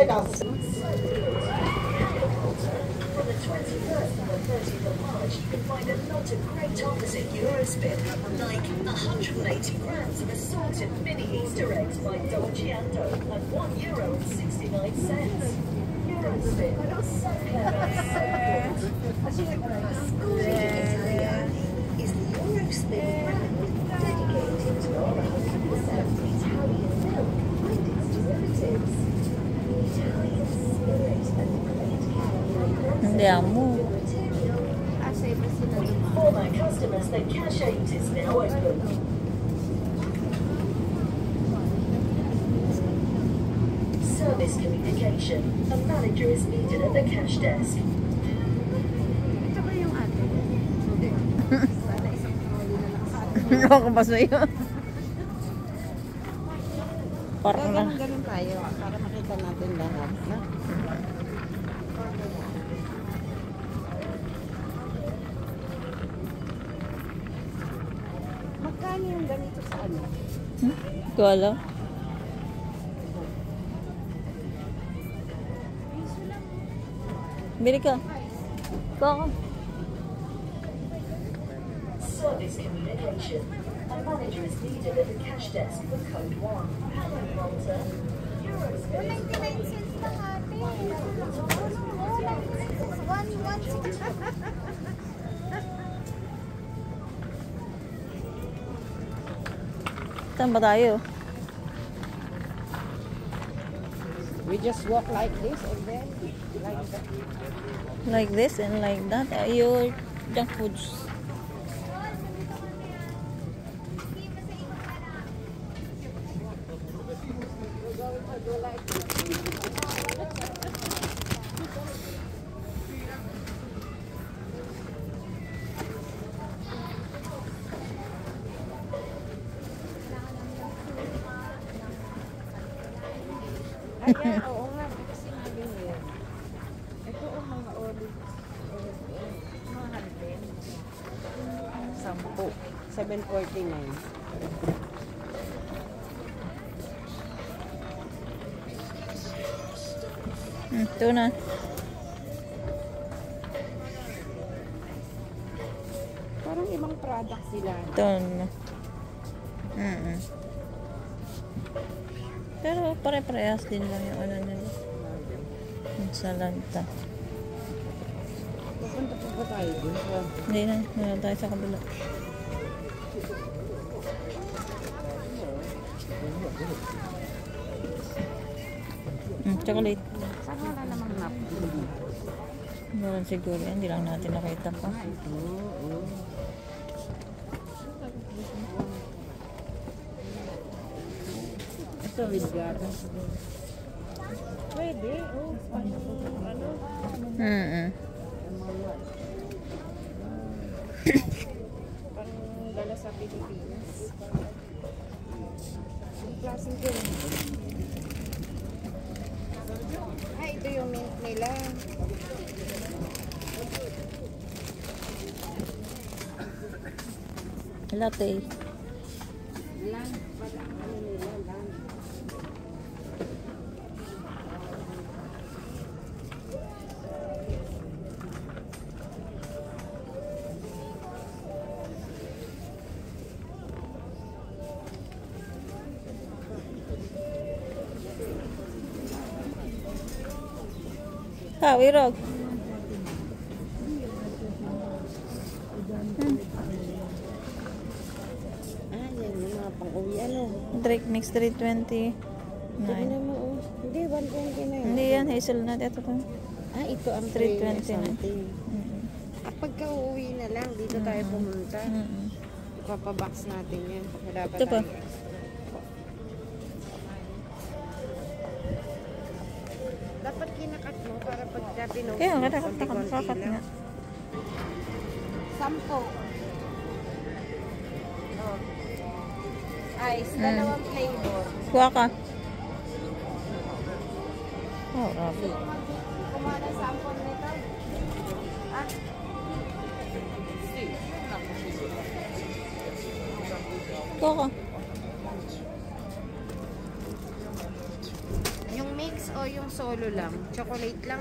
Vegas. From the 21st to the 30th of March, you can find a lot of great offers at Eurospin, like 180 grams of assorted mini Easter eggs by Dolciando at €1.69. Eurospin, so clever, so good. Scoring Italiani is the Eurospin brand dedicated to all 100% Italian milk and its derivatives. The Italian spirit and great care. Hindi amo. For my customers, the cash aid is now open. Service communication. A manager is needed at the cash desk. Ano ba sa'yo? Parang na. Ganun tayo para makita natin lahat. Na? Magkano yung ganito sa ano? Ito alam. Bili ka. Baka. Service communication. A manager is needed at the cash desk for code 1. Hello, Malta. Eurospin. 99 cents lang ate. Saan ba tayo? We just walk like this and then like that. Like this and like that. Your junk foods. Ayan, oo nga, kasi sinabi niya. Ito ang mga olive. Mahal din. 10. 7.49. Ito na. Parang ibang product sila. Ito na. Pero pare-parehas din lang yung ano nila. Yung salanta. Pupunta pa ba tayo dun? Hindi na. Wala tayo sa kabila. Chocolate. Saan wala namang napkin? Meron siguro. Hindi lang natin nakita pa. Ito with garden. Pwede. Oh, ano? Pang dala sa Pilipinas. Ang klaseng ko. Ay, ito yung mint nila. Latte. Lang. Wala ang ano nila. Lang. Irog. Yan yung mga pang-uwi. Ano? Drake mix 320. Tignan mo, oh. Hindi, 120 na yun. Hindi yan, hazelnut. Ito to. Ito ang 320 na. Pagka uuwi na lang, dito tayo pumunta. Ipapabox natin yan. Dapat Ito pa. Dapat kinakat mo para pagka pinost Kaya nga, mo, dapat konti-konti nakakat lang. nga. 10. Ice, dalawang flavor. Kuha ka. Oh, grabe. Kumuha ng sample nito. Kuha ka. Yung mix o yung solo lang. Chocolate lang